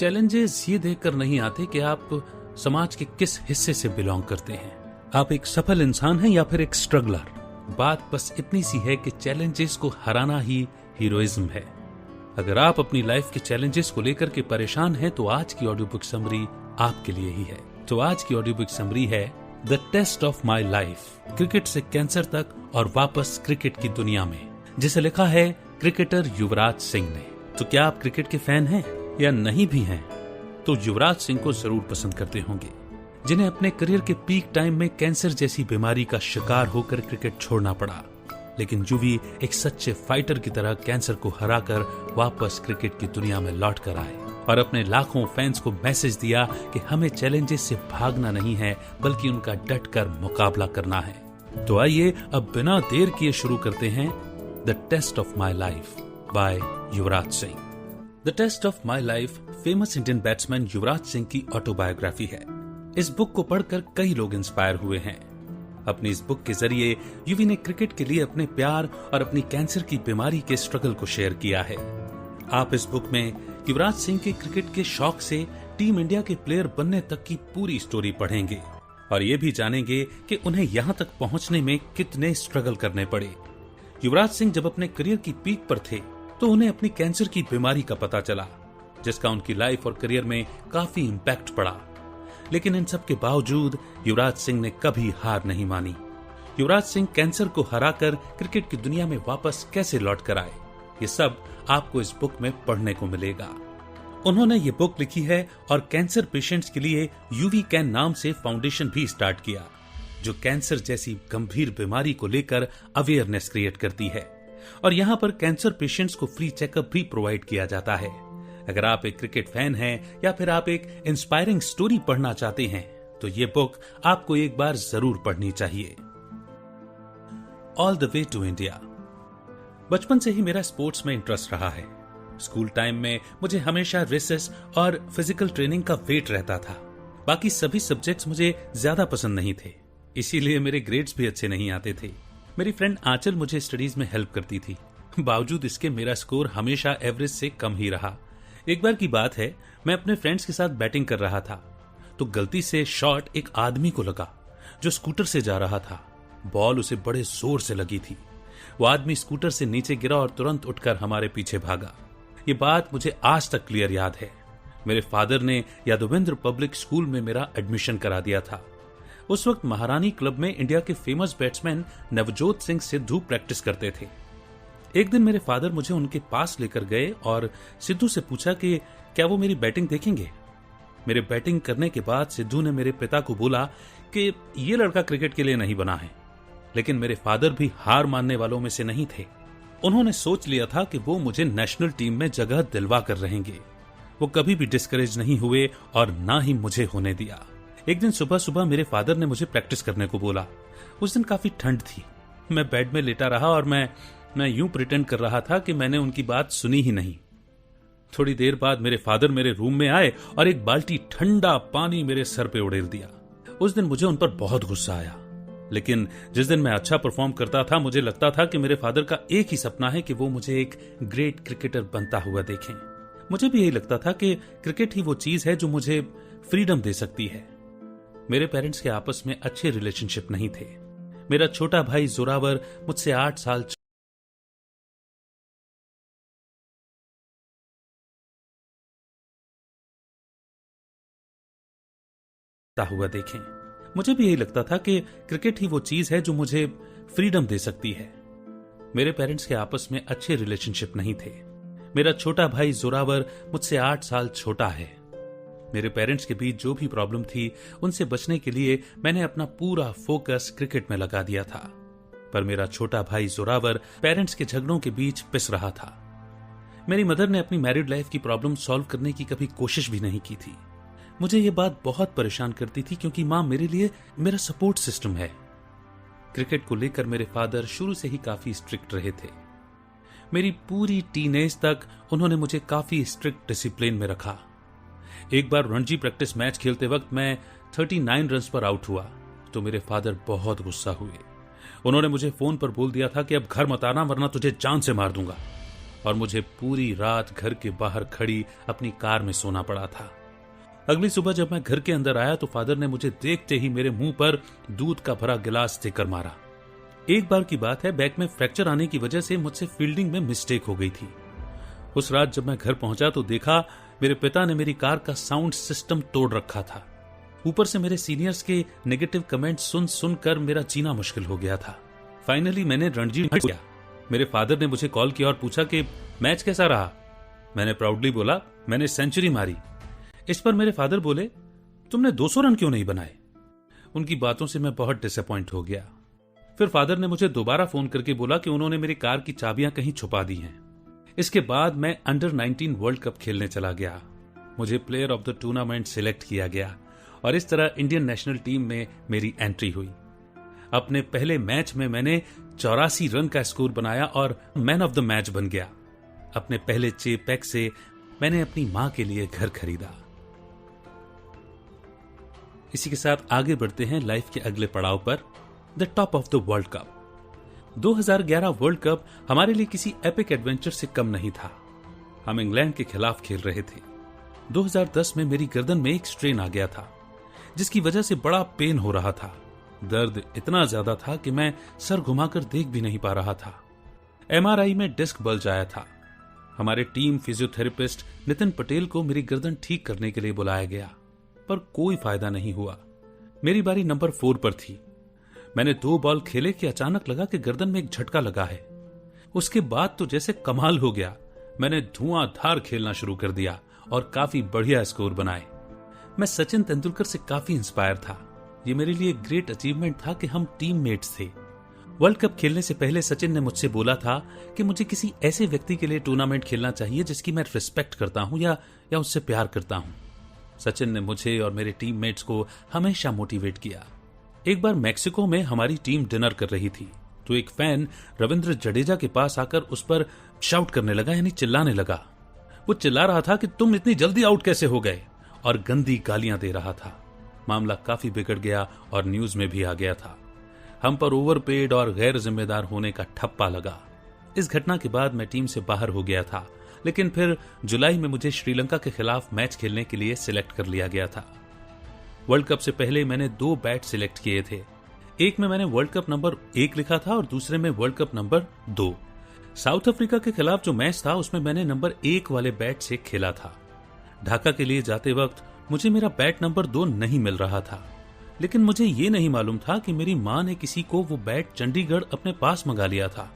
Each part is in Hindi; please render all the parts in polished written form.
चैलेंजेस ये देखकर नहीं आते कि आप समाज के किस हिस्से से बिलोंग करते हैं, आप एक सफल इंसान हैं या फिर एक स्ट्रगलर। बात बस इतनी सी है कि चैलेंजेस को हराना ही हीरोइज्म है। अगर आप अपनी लाइफ के चैलेंजेस को लेकर के परेशान हैं तो आज की ऑडियो बुक समरी आपके लिए ही है। तो आज की ऑडियो बुक समरी है the test of my life, cricket से कैंसर तक और वापस क्रिकेट की दुनिया में, जिसे लिखा है क्रिकेटर युवराज सिंह ने। तो क्या आप क्रिकेट के फैन हैं या नहीं भी हैं तो युवराज सिंह को जरूर पसंद करते होंगे, जिन्हें अपने करियर के पीक टाइम में कैंसर जैसी बीमारी का शिकार होकर क्रिकेट छोड़ना पड़ा। लेकिन युवी एक सच्चे फाइटर की तरह कैंसर को हराकर वापस क्रिकेट की दुनिया में लौट कर आए और अपने लाखों फैंस को मैसेज दिया कि हमें चैलेंजेस से भागना नहीं है बल्कि उनका डटकर मुकाबला करना है। तो आइए अब बिना देर किए शुरू करते हैं the test of my life by Yuvraj Singh. The test of my life famous Indian batsman Yuvraj Singh की ऑटोबायोग्राफी है। इस बुक को पढ़कर कई लोग इंस्पायर हुए हैं। अपनी इस बुक के जरिए युवी ने क्रिकेट के लिए अपने प्यार और अपनी कैंसर की बीमारी के स्ट्रगल को शेयर किया है। आप इस बुक में युवराज सिंह के क्रिकेट के शौक से टीम इंडिया के प्लेयर बनने तक की पूरी स्टोरी पढ़ेंगे और ये भी जानेंगे कि उन्हें यहाँ तक पहुँचने में कितने स्ट्रगल करने पड़े। युवराज सिंह जब अपने करियर की पीक पर थे तो उन्हें अपनी कैंसर की बीमारी का पता चला, जिसका उनकी लाइफ और करियर में काफी इम्पैक्ट पड़ा। लेकिन इन सब के बावजूद युवराज सिंह ने कभी हार नहीं मानी। युवराज सिंह कैंसर को हराकर क्रिकेट की दुनिया में वापस कैसे लौट कर आए, ये सब आपको इस बुक में पढ़ने को मिलेगा। उन्होंने ये बुक लिखी है और कैंसर पेशेंट्स के लिए यूवी कैन नाम से फाउंडेशन भी स्टार्ट किया, जो कैंसर जैसी गंभीर बीमारी को लेकर अवेयरनेस क्रिएट करती है। और यहाँ पर कैंसर पेशेंट्स को फ्री चेकअप भी प्रोवाइड किया जाता है। अगर आप एक क्रिकेट फैन हैं या फिर आप एक इंस्पायरिंग स्टोरी पढ़ना चाहते हैं तो ये बुक आपको एक बार जरूर पढ़नी चाहिए। All the way to India. बचपन से ही मेरा स्पोर्ट्स में इंटरेस्ट रहा है। स्कूल टाइम में मुझे हमेशा रेसेस और फिजिकल ट्रेनिंग का वेट रहता था। बाकी सभी सब्जेक्ट्स मुझे ज्यादा पसंद नहीं थे, इसीलिए मेरे ग्रेड्स भी अच्छे नहीं आते थे। मेरी फ्रेंड आंचल मुझे स्टडीज में हेल्प करती थी, बावजूद इसके मेरा स्कोर हमेशा एवरेज से कम ही रहा। एक बार की बात है, मैं अपने फ्रेंड्स के साथ बैटिंग कर रहा था तो गलती से शॉट एक आदमी को लगा जो स्कूटर से जा रहा था। बॉल उसे बड़े जोर से लगी थी। वो आदमी स्कूटर से नीचे गिरा और तुरंत उठकर हमारे पीछे भागा। ये बात मुझे आज तक क्लियर याद है। मेरे फादर ने यादवेंद्र पब्लिक स्कूल में मेरा एडमिशन करा दिया था। उस वक्त महारानी क्लब में इंडिया के famous batsman Navjot Singh Sidhu practice करते थे। एक दिन मेरे फादर मुझे उनके पास लेकर गए और सिद्धू से पूछा कि क्या वो मेरी बैटिंग देखेंगे। मेरे बैटिंग करने के बाद सिद्धू ने मेरे पिता को बोला कि ये लड़का क्रिकेट के लिए नहीं बना है। लेकिन मेरे फादर भी हार मानने वालों में से नहीं थे। उन्होंने सोच लिया था कि वो मुझे नेशनल टीम में जगह दिलवा कर रहेंगे। वो कभी भी डिस्करेज नहीं हुए और ना ही मुझे होने दिया। एक दिन सुबह सुबह मेरे फादर ने मुझे प्रैक्टिस करने को बोला। उस दिन काफी ठंड थी। मैं बेड में लेटा रहा और मैं यूं प्रिटेंड कर रहा था कि मैंने उनकी बात सुनी ही नहीं। थोड़ी देर बाद मेरे फादर मेरे रूम में आए और एक बाल्टी ठंडा पानी मेरे सर पे उड़ेल दिया। उस दिन मुझे उन पर बहुत गुस्सा आया। लेकिन जिस दिन मैं अच्छा परफॉर्म करता था मुझे लगता था कि मेरे फादर का एक ही सपना है कि वो मुझे एक ग्रेट क्रिकेटर बनता हुआ देखें। मुझे भी यही लगता था कि क्रिकेट ही वो चीज है जो मुझे फ्रीडम दे सकती है। मेरे पेरेंट्स के आपस में अच्छे रिलेशनशिप नहीं थे। मेरा छोटा भाई जोरावर मुझसे 8 साल हुआ देखें। मुझे भी यही लगता था कि क्रिकेट ही वो चीज है जो मुझे फ्रीडम दे सकती है। मेरे पेरेंट्स के आपस में अच्छे रिलेशनशिप नहीं थे। मेरा छोटा भाई जोरावर मुझसे 8 साल छोटा है। मेरे पेरेंट्स के बीच जो भी प्रॉब्लम थी उनसे बचने के लिए मैंने अपना पूरा फोकस क्रिकेट में लगा दिया था। पर मेरा छोटा भाई जोरावर पेरेंट्स के झगड़ों के बीच पिस रहा था। मेरी मदर ने अपनी मैरिड लाइफ की प्रॉब्लम सॉल्व करने की कभी कोशिश भी नहीं की थी। मुझे ये बात बहुत परेशान करती थी क्योंकि मां मेरे लिए मेरा सपोर्ट सिस्टम है। क्रिकेट को लेकर मेरे फादर शुरू से ही काफी स्ट्रिक्ट रहे थे। मेरी पूरी टीनेज तक उन्होंने मुझे काफी स्ट्रिक्ट डिसिप्लिन में रखा। एक बार रणजी प्रैक्टिस मैच खेलते वक्त मैं 39 रन्स पर आउट हुआ तो मेरे फादर बहुत गुस्सा हुए। उन्होंने मुझे फोन पर बोल दिया था कि अब घर मत आना वरना तुझे जान से मार दूंगा। और मुझे पूरी रात घर के बाहर खड़ी अपनी कार में सोना पड़ा था। अगली सुबह जब मैं घर के अंदर आया तो फादर ने मुझे देखते ही मेरे मुंह पर दूध का भरा गिलास देकर मारा। एक बार की बात है, बैक में फ्रैक्चर आने की वजह से मुझसे फील्डिंग में मिस्टेक हो गई थी। उस रात जब मैं घर पहुंचा तो देखा मेरे पिता ने मेरी कार का साउंड सिस्टम तोड़ रखा था। ऊपर से मेरे सीनियर्स के नेगेटिव कमेंट सुन सुनकर मेरा जीना मुश्किल हो गया था। फाइनली मैंने रणजी किया। मेरे फादर ने मुझे कॉल किया और पूछा कि मैच कैसा रहा। मैंने प्राउडली बोला मैंने सेंचुरी मारी। इस पर मेरे फादर बोले तुमने 200 रन क्यों नहीं बनाए। उनकी बातों से मैं बहुत डिसअपॉइंट हो गया। फिर फादर ने मुझे दोबारा फोन करके बोला कि उन्होंने मेरी कार की चाबियां कहीं छुपा दी हैं। इसके बाद मैं अंडर 19 वर्ल्ड कप खेलने चला गया। मुझे player of the tournament select किया गया और इस तरह इंडियन नेशनल टीम में मेरी एंट्री हुई। अपने पहले मैच में मैंने 84 रन का स्कोर बनाया और मैन ऑफ द मैच बन गया। अपने पहले चेक से मैंने अपनी मां के लिए घर खरीदा। इसी के साथ आगे बढ़ते हैं लाइफ के अगले पड़ाव पर, the top of the world cup. 2011 world cup हमारे लिए किसी एपिक एडवेंचर से कम नहीं था। हम इंग्लैंड के खिलाफ खेल रहे थे। 2010 में मेरी गर्दन में एक स्ट्रेन आ गया था जिसकी वजह से बड़ा पेन हो रहा था। दर्द इतना ज्यादा था कि मैं सर घुमाकर देख भी नहीं पा रहा था। MRI में डिस्क बल्ज आया था। हमारे टीम फिजियोथेरेपिस्ट नितिन पटेल को मेरी गर्दन ठीक करने के लिए बुलाया गया, पर कोई फायदा नहीं हुआ। मेरी बारी नंबर 4 पर थी। मैंने 2 बॉल खेले कि अचानक लगा कि गर्दन में एक झटका लगा है। उसके बाद तो जैसे कमाल हो गया। मैंने धुआंधार खेलना शुरू कर दिया और काफी बढ़िया स्कोर बनाए। मैं सचिन तेंदुलकर से काफी इंस्पायर था। ये मेरे लिए ग्रेट अचीवमेंट था कि हम टीममेट्स थे। वर्ल्ड कप खेलने से पहले सचिन ने मुझसे बोला था कि मुझे किसी ऐसे व्यक्ति के लिए टूर्नामेंट खेलना चाहिए जिसकी मैं रिस्पेक्ट करता हूं या उससे प्यार करता हूं। सचिन ने मुझे और मेरे टीममेट्स को हमेशा मोटिवेट किया। एक बार मैक्सिको में हमारी टीम डिनर कर रही थी तो एक फैन रविंद्र जडेजा के पास आकर उस पर शाउट करने लगा, यानी चिल्लाने लगा। वो चिल्ला रहा था कि तुम इतनी जल्दी आउट कैसे हो गए, और गंदी गालियां दे रहा था। मामला काफी बिगड़ गया और न्यूज में भी आ गया था। हम पर ओवरपेड और गैर जिम्मेदार होने का ठप्पा लगा। इस घटना के बाद मैं टीम से बाहर हो गया था, लेकिन फिर जुलाई में मुझे श्रीलंका के खिलाफ मैच खेलने के लिए सिलेक्ट कर लिया गया था। वर्ल्ड कप से पहले मैंने 2 बैट सिलेक्ट किए थे। एक में मैंने वर्ल्ड कप नंबर 1 लिखा था और दूसरे में world cup number 2। South Africa के खिलाफ जो मैच था उसमें मैंने नंबर 1 वाले बैट से खेला था। ढाका के लिए जाते वक्त मुझे मेरा बैट नंबर 2 नहीं मिल रहा था, लेकिन मुझे ये नहीं मालूम था कि मेरी माँ ने किसी को वो बैट चंडीगढ़ अपने पास मंगा लिया था।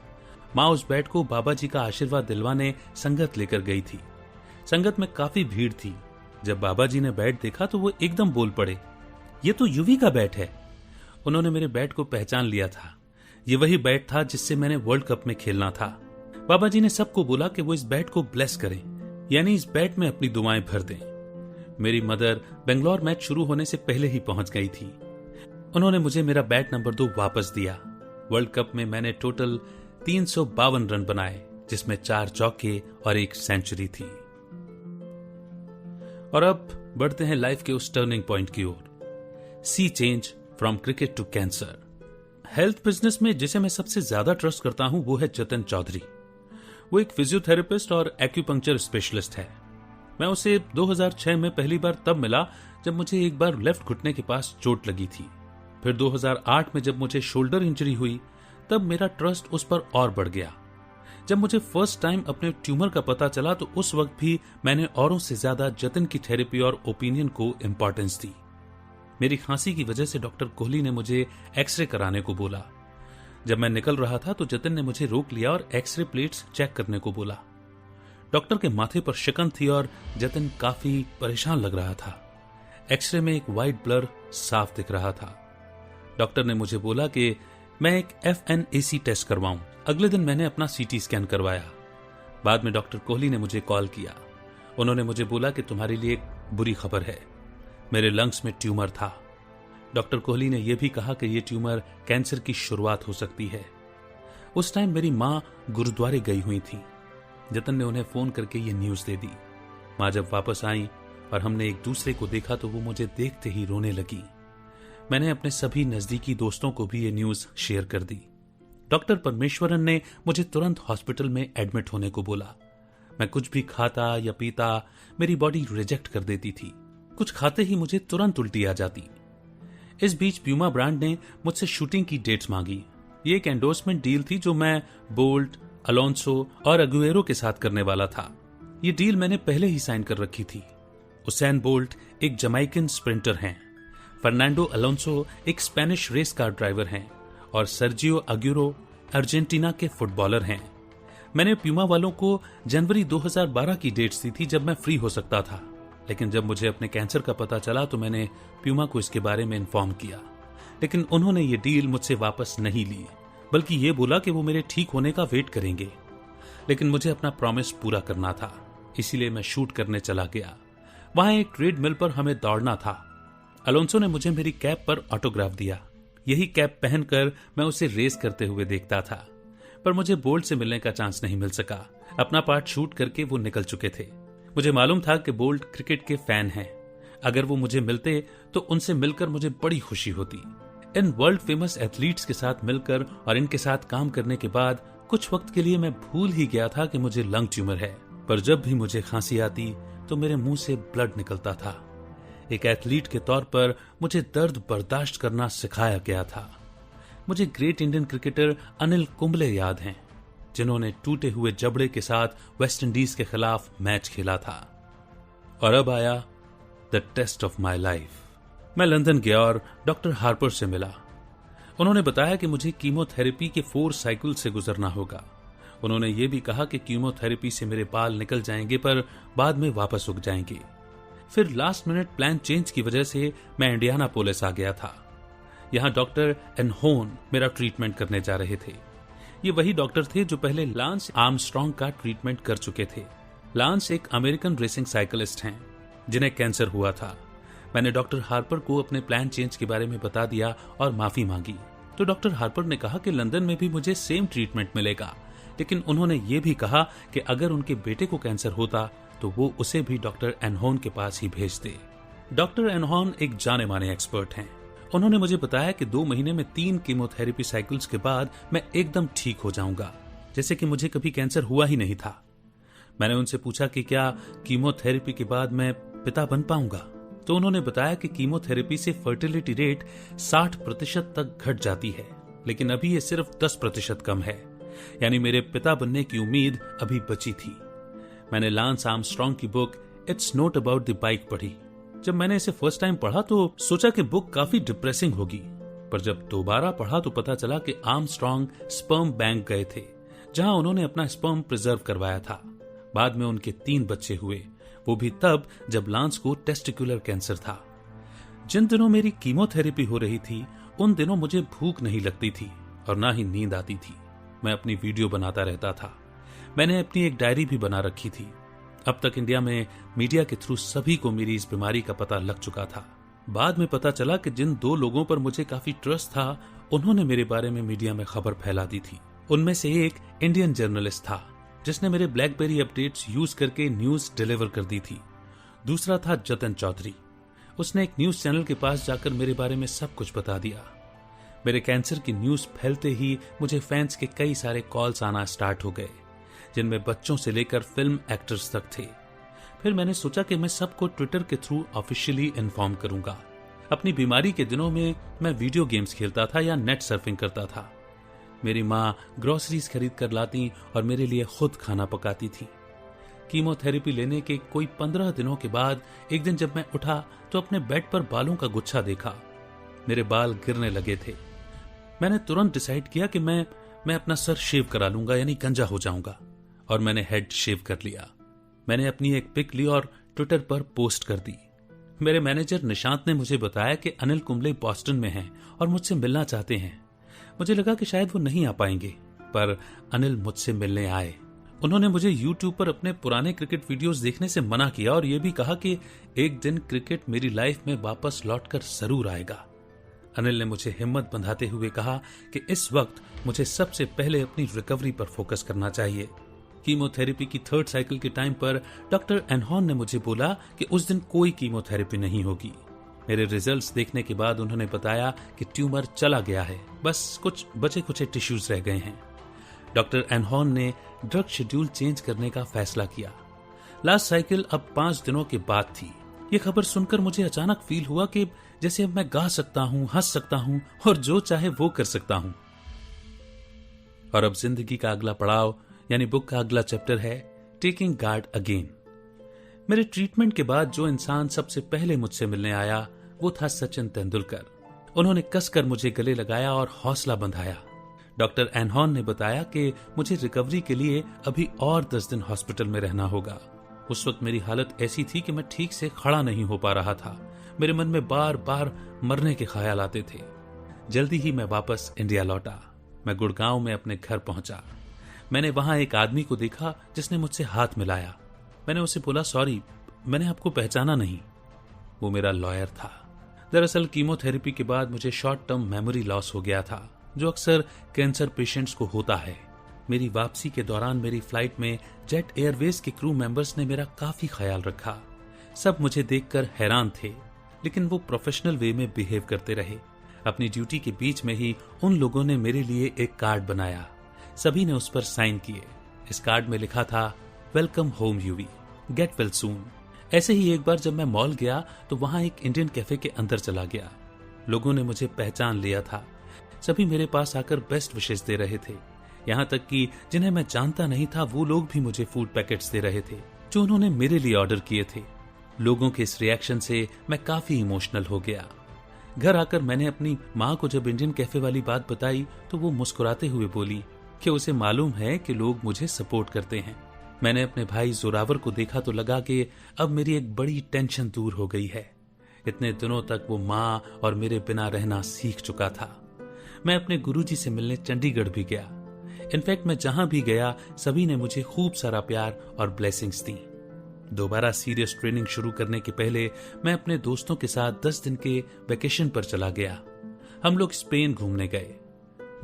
माँ उस बैट को बाबा जी का आशीर्वाद दिलवाने संगत लेकर गई थी। संगत में काफी भीड़ थी। जब बाबा जी ने बैट देखा तो वो एकदम बोल पड़े, ये तो युवी का बैट है। उन्होंने मेरे बैट को पहचान लिया था। ये वही बैट था जिससे मैंने वर्ल्ड कप में खेलना था। बाबा जी ने सबको बोला कि वो इस बैट को ब्लेस करें, यानी इस बैट में अपनी दुआएं भर दें। मेरी मदर बेंगलोर मैच शुरू होने से पहले ही पहुंच गई थी। उन्होंने मुझे मेरा बैट नंबर 2 वापस दिया। वर्ल्ड कप में मैंने टोटल 352 रन बनाए, जिसमें 4 चौके और 1 सेंचुरी थी। और अब बढ़ते हैं लाइफ के उस टर्निंग पॉइंट की ओर, sea change from cricket to cancer. Health business में जिसे मैं सबसे ज्यादा ट्रस्ट करता हूं वो है जतिन चौधरी। वो एक फिजियोथेरेपिस्ट और एक्यूपंक्चर स्पेशलिस्ट है। मैं उसे 2006 में पहली बार तब मिला जब मुझे एक बार लेफ्ट घुटने के पास चोट लगी थी। फिर 2008 में जब मुझे शोल्डर इंजरी हुई तब मेरा ट्रस्ट उस पर और बढ़ गया। जब मुझे फर्स्ट टाइम अपने ट्यूमर का पता चला तो उस वक्त भी मैंने औरों से ज्यादा जतिन की थेरेपी और ओपिनियन को इंपॉर्टेंस दी। मेरी खांसी की वजह से डॉक्टर कोहली ने मुझे एक्सरे कराने को बोला। जब मैं निकल रहा था तो जतिन ने मुझे रोक लिया और एक्सरे प्लेट्स चेक करने को बोला। डॉक्टर के माथे पर शिकन थी और जतिन काफी परेशान लग रहा था। एक्सरे में एक वाइट ब्लर साफ दिख रहा था। डॉक्टर ने मुझे बोला कि मैं एक FNAC टेस्ट करवाऊं। अगले दिन मैंने अपना CT स्कैन करवाया। बाद में डॉक्टर कोहली ने मुझे कॉल किया। उन्होंने मुझे बोला कि तुम्हारे लिए एक बुरी खबर है, मेरे लंग्स में ट्यूमर था। डॉक्टर कोहली ने यह भी कहा कि यह ट्यूमर कैंसर की शुरुआत हो सकती है। उस टाइम मेरी मां गुरुद्वारे गई हुई थी। जतिन ने उन्हें फोन करके ये न्यूज दे दी। मां जब वापस आई और हमने एक दूसरे को देखा तो वो मुझे देखते ही रोने लगी। मैंने अपने सभी नजदीकी दोस्तों को भी ये न्यूज शेयर कर दी। डॉक्टर परमेश्वरन ने मुझे तुरंत हॉस्पिटल में एडमिट होने को बोला। मैं कुछ भी खाता या पीता मेरी बॉडी रिजेक्ट कर देती थी। कुछ खाते ही मुझे तुरंत उल्टी आ जाती। इस बीच प्यूमा ब्रांड ने मुझसे शूटिंग की डेट्स मांगी। ये एक एंडोर्समेंट डील थी जो मैं बोल्ट, अलोंसो और अगुएरो के साथ करने वाला था। ये डील मैंने पहले ही साइन कर रखी थी। उसेन बोल्ट एक जमाइकन स्प्रिंटर हैं, फर्नांडो अलोंसो एक स्पेनिश रेस कार ड्राइवर हैं और सर्जियो अगुएरो अर्जेंटीना के फुटबॉलर हैं। मैंने प्यूमा वालों को जनवरी 2012 की डेट्स दी थी जब मैं फ्री हो सकता था, लेकिन जब मुझे अपने कैंसर का पता चला तो मैंने प्यूमा को इसके बारे में इन्फॉर्म किया। लेकिन उन्होंने ये डील मुझसे वापस नहीं ली, बल्कि ये बोला कि वो मेरे ठीक होने का वेट करेंगे। लेकिन मुझे अपना प्रॉमिस पूरा करना था, इसीलिए मैं शूट करने चला गया। वहां एक ट्रेड मिल पर हमें दौड़ना था। अलोंसो ने मुझे मेरी कैप पर ऑटोग्राफ दिया। यही कैप पहनकर मैं उसे रेस करते हुए देखता था, पर मुझे बोल्ट से मिलने का चांस नहीं मिल सका। अपना पार्ट शूट करके वो निकल चुके थे। मुझे मालूम था कि बोल्ट क्रिकेट के फैन हैं। अगर वो मुझे मिलते तो उनसे मिलकर मुझे बड़ी खुशी होती। इन वर्ल्ड फेमस एथलीट्स के साथ मिलकर और इनके साथ काम करने के बाद कुछ वक्त के लिए मैं भूल ही गया था कि मुझे लंग ट्यूमर है। पर जब भी मुझे खांसी आती तो मेरे मुंह से ब्लड निकलता था। एक एथलीट के तौर पर मुझे दर्द बर्दाश्त करना सिखाया गया था। मुझे great Indian cricketer Anil Kumble याद हैं, जिन्होंने टूटे हुए जबड़े के साथ वेस्ट इंडीज के खिलाफ मैच खेला था। और अब आया the test of my life. मैं लंदन गया और डॉक्टर हार्पर से मिला। उन्होंने बताया कि मुझे कीमोथेरेपी के 4 साइकिल से गुजरना होगा। उन्होंने ये भी कहा कि कीमोथेरेपी से मेरे बाल निकल जाएंगे पर बाद में वापस उग जाएंगे। फिर लास्ट मिनट प्लान चेंज की वजह से मैं इंडियानापोलिस आ गया था। यहां डॉक्टर एनहोन मेरा ट्रीटमेंट करने जा रहे थे। ये वही डॉक्टर थे जो पहले लांस आर्मस्ट्रॉन्ग का ट्रीटमेंट कर चुके थे। लांस एक अमेरिकन रेसिंग साइकिलिस्ट हैं जिन्हें कैंसर हुआ था। मैंने डॉक्टर हार्पर को अपने प्लान चेंज के बारे में बता दिया और माफी मांगी। तो डॉक्टर हार्पर ने कहा कि लंदन में भी मुझे सेम ट्रीटमेंट मिलेगा, लेकिन उन्होंने ये भी कहा कि अगर उनके बेटे को कैंसर होता तो वो उसे भी डॉक्टर एनहोन के पास ही भेज दे। डॉक्टर एनहोन एक जाने माने एक्सपर्ट हैं। उन्होंने मुझे बताया कि 2 महीने में 3 कीमोथेरेपी साइकिल्स के बाद मैं एकदम ठीक हो जाऊंगा, जैसे कि मुझे कभी कैंसर हुआ ही नहीं था। मैंने उनसे पूछा कि क्या कीमोथेरेपी के बाद मैं पिता बन पाऊंगा, तो उन्होंने बताया कि कीमोथेरेपी से फर्टिलिटी रेट 60% तक घट जाती है, लेकिन अभी ये सिर्फ 10% कम है, यानी मेरे पिता बनने की उम्मीद अभी बची थी। मैंने लांस आर्मस्ट्रॉन्ग की book it's not about the bike पढ़ी। जब मैंने इसे फर्स्ट टाइम पढ़ा तो सोचा कि बुक काफी डिप्रेसिंग होगी, पर जब दोबारा पढ़ा तो पता चला कि आर्मस्ट्रॉन्ग स्पर्म बैंक गए थे, जहां उन्होंने अपना स्पर्म प्रिजर्व करवाया था। बाद में उनके 3 बच्चे हुए, वो भी तब जब लांस को टेस्टिकुलर कैंसर था। जिन दिनों मेरी कीमोथेरेपी हो रही थी उन दिनों मुझे भूख नहीं लगती थी और ना ही नींद आती थी। मैं अपनी वीडियो बनाता रहता था। मैंने अपनी एक डायरी भी बना रखी थी। अब तक इंडिया में मीडिया के थ्रू सभी को मेरी इस बीमारी का पता लग चुका था। बाद में पता चला कि जिन 2 लोगों पर मुझे काफी ट्रस्ट था उन्होंने मेरे बारे में मीडिया में खबर फैला दी थी। उनमें से एक इंडियन जर्नलिस्ट था जिसने मेरे ब्लैकबेरी अपडेट्स यूज करके न्यूज डिलीवर कर दी थी। दूसरा था जतन चौधरी। उसने एक न्यूज चैनल के पास जाकर मेरे बारे में सब कुछ बता दिया। मेरे कैंसर की न्यूज फैलते ही मुझे फैंस के कई सारे कॉल्स आना स्टार्ट हो गए, जिनमें बच्चों से लेकर फिल्म एक्टर्स तक थे। फिर मैंने सोचा कि मैं सबको ट्विटर के थ्रू ऑफिशियली इन्फॉर्म करूंगा। अपनी बीमारी के दिनों में मैं वीडियो गेम्स खेलता था या नेट सर्फिंग करता था। मेरी माँ ग्रोसरीज खरीद कर लाती और मेरे लिए खुद खाना पकाती थी। कीमोथेरेपी लेने के कोई 15 दिनों के बाद एक दिन जब मैं उठा तो अपने बेड पर बालों का गुच्छा देखा। मेरे बाल गिरने लगे थे। मैंने तुरंत डिसाइड किया कि मैं अपना सर शेव करा लूंगा, यानी गंजा हो जाऊंगा, और मैंने हेड शेव कर लिया। मैंने अपनी एक पिक ली और ट्विटर पर पोस्ट कर दी। मेरे मैनेजर निशांत ने मुझे बताया कि अनिल कुंबले बॉस्टन में हैं और मुझसे मिलना चाहते हैं। मुझे लगा कि शायद वो नहीं आ पाएंगे, पर अनिल मुझसे मिलने आए। उन्होंने मुझे YouTube पर अपने पुराने क्रिकेट वीडियोस देखने से मना किया और ये भी कहा कि एक दिन क्रिकेट मेरी लाइफ में वापस लौटकर जरूर आएगा। अनिल ने मुझे हिम्मत बंधाते हुए कहा कि इस वक्त मुझे सबसे पहले अपनी रिकवरी पर फोकस करना चाहिए। कीमोथेरेपी की 3rd साइकिल के टाइम पर डॉक्टर एनहॉन ने मुझे बोला कि उस दिन कोई कीमोथेरेपी नहीं होगी। मेरे रिजल्ट्स देखने के बाद उन्होंने बताया कि ट्यूमर चला गया है, बस कुछ बचे कुचे टिश्यूज रह गए हैं। डॉक्टर एनहॉर्न ने ड्रग शेड्यूल चेंज करने का फैसला किया। लास्ट साइकिल अब 5 दिनों के बाद थी। ये खबर सुनकर मुझे अचानक फील हुआ कि जैसे अब मैं गा सकता हूं, हंस सकता हूं और जो चाहे वो कर सकता हूं। और अब जिंदगी का अगला पड़ाव यानी बुक का अगला चैप्टर है टेकिंग गॉड अगेन। मेरे ट्रीटमेंट के बाद जो इंसान सबसे पहले मुझसे मिलने आया वो था सचिन तेंदुलकर। उन्होंने कसकर मुझे गले लगाया और हौसला बंधाया। डॉक्टर एनहॉर्न ने बताया कि मुझे रिकवरी के लिए अभी और 10 दिन हॉस्पिटल में रहना होगा। उस वक्त मेरी हालत ऐसी थी कि मैं ठीक से खड़ा नहीं हो पा रहा था। मेरे मन में बार बार मरने के ख्याल आते थे। जल्दी ही मैं वापस इंडिया लौटा। मैं गुड़गांव में अपने घर पहुंचा। मैंने वहां एक आदमी को देखा जिसने मुझसे हाथ मिलाया। मैंने उसे बोला, सॉरी, मैंने आपको पहचाना नहीं। वो मेरा लॉयर था। दरअसल कीमोथेरेपी के बाद मुझे शॉर्ट टर्म मेमोरी लॉस हो गया था, जो अक्सर कैंसर पेशेंट्स को होता है। मेरी वापसी के दौरान मेरी फ्लाइट में जेट एयरवेज के क्रू मेंबर्स ने मेरा काफी ख्याल रखा। सब मुझे देखकर हैरान थे, लेकिन वो प्रोफेशनल वे में बिहेव करते रहे। अपनी ड्यूटी के बीच में ही उन लोगों ने मेरे लिए एक कार्ड बनाया। सभी ने उस पर साइन किए। इस कार्ड में लिखा था, welcome home UV, get well soon. ऐसे ही एक बार जब मैं मॉल गया तो वहां एक इंडियन कैफे के अंदर चला गया। लोगों ने मुझे पहचान लिया था। सभी मेरे पास आकर बेस्ट विशेस दे रहे थे। यहाँ तक कि जिन्हें मैं जानता नहीं था वो लोग भी मुझे फूड पैकेट्स दे रहे थे जो उन्होंने मेरे लिए ऑर्डर किए थे। लोगों के इस रिएक्शन से मैं काफी इमोशनल हो गया। घर आकर मैंने अपनी माँ को जब इंडियन कैफे वाली बात बताई तो वो मुस्कुराते हुए बोली कि उसे मालूम है कि लोग मुझे सपोर्ट करते हैं। मैंने अपने भाई जोरावर को देखा तो लगा कि अब मेरी एक बड़ी टेंशन दूर हो गई है। इतने दिनों तक वो माँ और मेरे बिना रहना सीख चुका था। मैं अपने गुरुजी से मिलने चंडीगढ़ भी गया। इनफैक्ट मैं जहां भी गया सभी ने मुझे खूब सारा प्यार और ब्लेसिंग्स दी। दोबारा सीरियस ट्रेनिंग शुरू करने के पहले मैं अपने दोस्तों के साथ 10 दिन के वेकेशन पर चला गया। हम लोग स्पेन घूमने गए।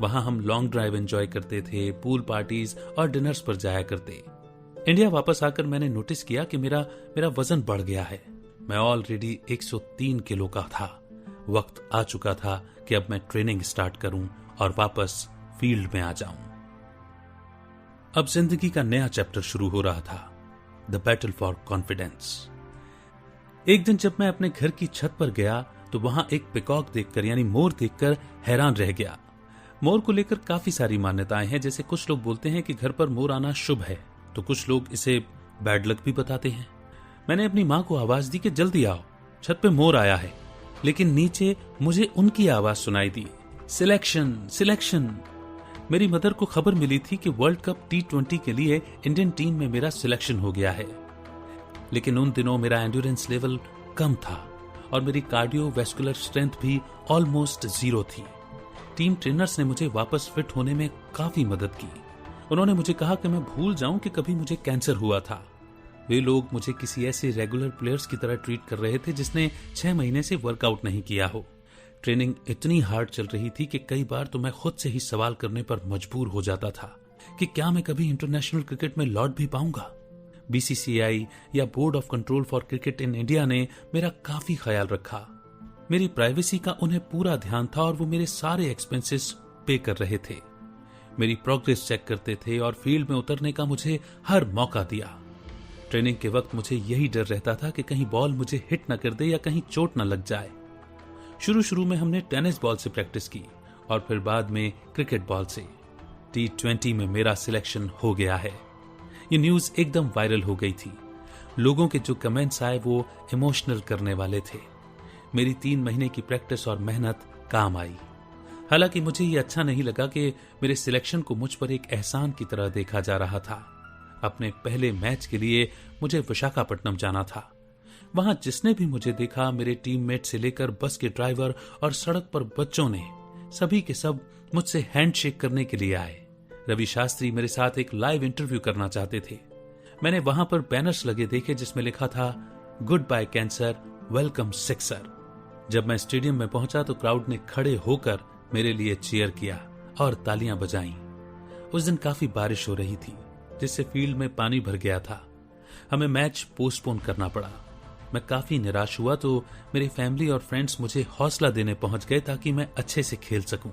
वहां हम लॉन्ग ड्राइव एंजॉय करते थे, पूल पार्टीज और डिनर्स पर जाया करते। इंडिया वापस आकर मैंने नोटिस किया कि मेरा वजन बढ़ गया है। मैं ऑलरेडी 103 किलो का था। वक्त आ चुका था कि अब मैं ट्रेनिंग स्टार्ट करूं और वापस फील्ड में आ जाऊं। अब जिंदगी का नया चैप्टर शुरू हो रहा था, द बैटल फॉर कॉन्फिडेंस। एक दिन जब मैं अपने घर की छत पर गया तो वहां एक पिकॉक देखकर यानी मोर देखकर हैरान रह गया। मोर को लेकर काफी सारी मान्यताएं हैं। जैसे कुछ लोग बोलते हैं कि घर पर मोर आना शुभ है, तो कुछ लोग इसे बैड लक भी बताते हैं। मैंने अपनी माँ को आवाज दी कि जल्दी आओ, छत पे मोर आया है। लेकिन नीचे मुझे उनकी आवाज सुनाई दी, सिलेक्शन सिलेक्शन। मेरी मदर को खबर मिली थी कि वर्ल्ड कप T20 के लिए इंडियन टीम में मेरा सिलेक्शन हो गया है। लेकिन उन दिनों मेरा एंड्योरेंस लेवल कम था और मेरी कार्डियोवैस्कुलर स्ट्रेंथ भी ऑलमोस्ट 0 थी। टीम ट्रेनर्स ने मुझे वापस फिट होने में काफी मदद की। उन्होंने मुझे कहा कि मैं भूल जाऊं कि कभी मुझे कैंसर हुआ था। वे लोग मुझे किसी ऐसे रेगुलर प्लेयर्स की तरह ट्रीट कर रहे थे जिसने 6 महीने से वर्कआउट नहीं किया हो। ट्रेनिंग इतनी हार्ड चल रही थी कि कई बार तो मैं खुद से ही सवाल करने पर मजबूर हो जाता था कि क्या मैं कभी इंटरनेशनल क्रिकेट में लौट भी पाऊंगा। BCCI या board of control for cricket in India ने मेरा काफी ख्याल रखा। मेरी प्राइवेसी का उन्हें पूरा ध्यान था और वो मेरे सारे एक्सपेंसेस पे कर रहे थे। मेरी प्रोग्रेस चेक करते थे और फील्ड में उतरने का मुझे हर मौका दिया। ट्रेनिंग के वक्त मुझे यही डर रहता था कि कहीं बॉल मुझे हिट न कर दे या कहीं चोट न लग जाए। शुरू में हमने टेनिस बॉल से प्रैक्टिस की और फिर बाद में क्रिकेट बॉल से। T20 में मेरा सिलेक्शन हो गया है। ये न्यूज एकदम वायरल हो गई थी। लोगों के जो कमेंट्स आए वो इमोशनल करने वाले थे। मेरी 3 महीने की प्रैक्टिस और मेहनत काम आई। हालांकि मुझे ये अच्छा नहीं लगा कि मेरे सिलेक्शन को मुझ पर एक एहसान की तरह देखा जा रहा था। अपने पहले मैच के लिए मुझे विशाखापट्टनम जाना था। वहां जिसने भी मुझे देखा, मेरे टीममेट से लेकर बस के ड्राइवर और सड़क पर बच्चों ने, सभी के सब मुझसे हैंडशेक करने के लिए आए। रवि शास्त्री मेरे साथ एक लाइव इंटरव्यू करना चाहते थे। मैंने वहां पर बैनर्स लगे देखे जिसमें लिखा था, goodbye cancer, welcome sixer. जब मैं स्टेडियम में पहुंचा तो क्राउड ने खड़े होकर मेरे लिए चीयर किया और तालियां बजाईं। उस दिन काफी बारिश हो रही थी जिससे फील्ड में पानी भर गया था। हमें मैच पोस्टपोन करना पड़ा। मैं काफी निराश हुआ तो मेरी फैमिली और फ्रेंड्स मुझे हौसला देने पहुंच गए ताकि मैं अच्छे से खेल सकूं।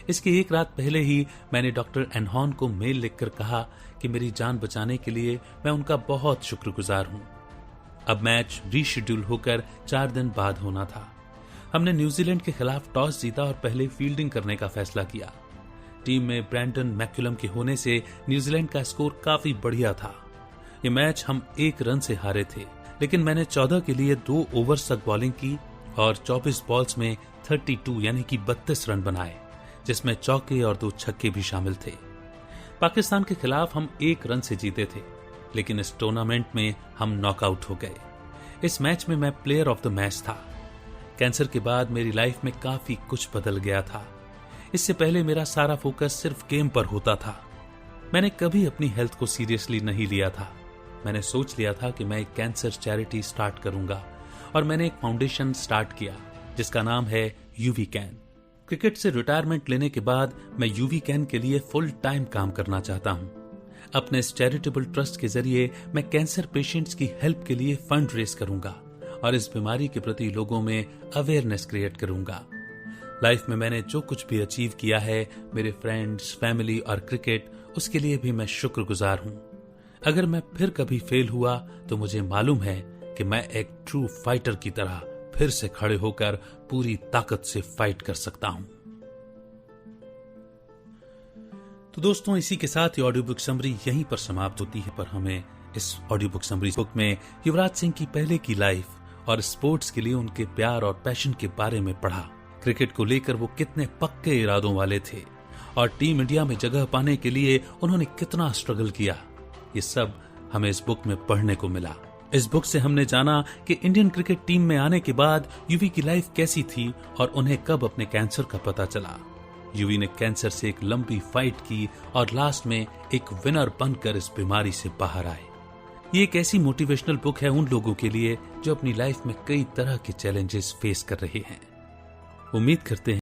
इसके एक रात पहले ही मैंने डॉक्टर एनहॉन को मेल लिखकर कहा कि मेरी जान बचाने के लिए मैं उनका बहुत शुक्रगुजार हूं। अब मैच रीशेड्यूल होकर 4 दिन बाद होना था। हमने न्यूजीलैंड के खिलाफ टॉस जीता और पहले फील्डिंग करने का फैसला किया। टीम में ब्रैंडन मैकुलम के होने से न्यूजीलैंड का स्कोर काफी बढ़िया था। ये मैच हम 1 रन से हारे थे, लेकिन मैंने 14 के लिए 2 ओवर्स तक बॉलिंग की और 24 बॉल्स में 32 यानी कि 32 रन बनाए, जिसमें चौके और 2 छक्के भी शामिल थे। पाकिस्तान के खिलाफ हम 1 रन से जीते थे, लेकिन इस टूर्नामेंट में हम नॉकआउट हो गए। इस मैच में मैं प्लेयर ऑफ द मैच था। कैंसर के बाद मेरी लाइफ में काफी कुछ बदल गया था। इससे पहले मेरा सारा फोकस सिर्फ गेम पर होता था। मैंने कभी अपनी हेल्थ को सीरियसली नहीं लिया था। मैंने सोच लिया था कि मैं एक कैंसर चैरिटी स्टार्ट करूंगा और मैंने एक फाउंडेशन स्टार्ट किया जिसका नाम है यूवी कैन। क्रिकेट से रिटायरमेंट लेने के बाद मैं यूवी कैन के लिए फुल टाइम काम करना चाहता हूं। अपने इस चैरिटेबल ट्रस्ट के जरिए मैं कैंसर पेशेंट्स की हेल्प के लिए फंड रेज करूंगा और इस बीमारी के प्रति लोगों में अवेयरनेस क्रिएट करूंगा। लाइफ में मैंने जो कुछ भी अचीव किया है, मेरे फ्रेंड्स, फैमिली और क्रिकेट, उसके लिए भी मैं शुक्रगुजार हूं। अगर मैं फिर कभी फेल हुआ तो मुझे मालूम है कि मैं एक ट्रू फाइटर की तरह फिर से खड़े होकर पूरी ताकत से फाइट कर सकता हूं। तो दोस्तों, इसी के साथ ये ऑडियो बुक समरी यहीं पर समाप्त होती है। पर हमें इस ऑडियो बुक समरी बुक में युवराज सिंह की पहले की लाइफ और स्पोर्ट्स के लिए उनके प्यार और पैशन के बारे में पढ़ा। क्रिकेट को लेकर वो कितने पक्के इरादों वाले थे और टीम इंडिया में जगह पाने के लिए उन्होंने कितना स्ट्रगल किया, ये सब हमें इस बुक में पढ़ने को मिला। इस बुक से हमने जाना कि इंडियन क्रिकेट टीम में आने के बाद यूवी की लाइफ कैसी थी और उन्हें कब अपने कैंसर का पता चला। यूवी ने कैंसर से एक लंबी फाइट की और लास्ट में एक विनर बनकर इस बीमारी से बाहर आए। ये एक ऐसी मोटिवेशनल बुक है उन लोगों के लिए जो अपनी लाइफ में कई तरह के चैलेंजेस फेस कर रहे हैं। उम्मीद करते हैं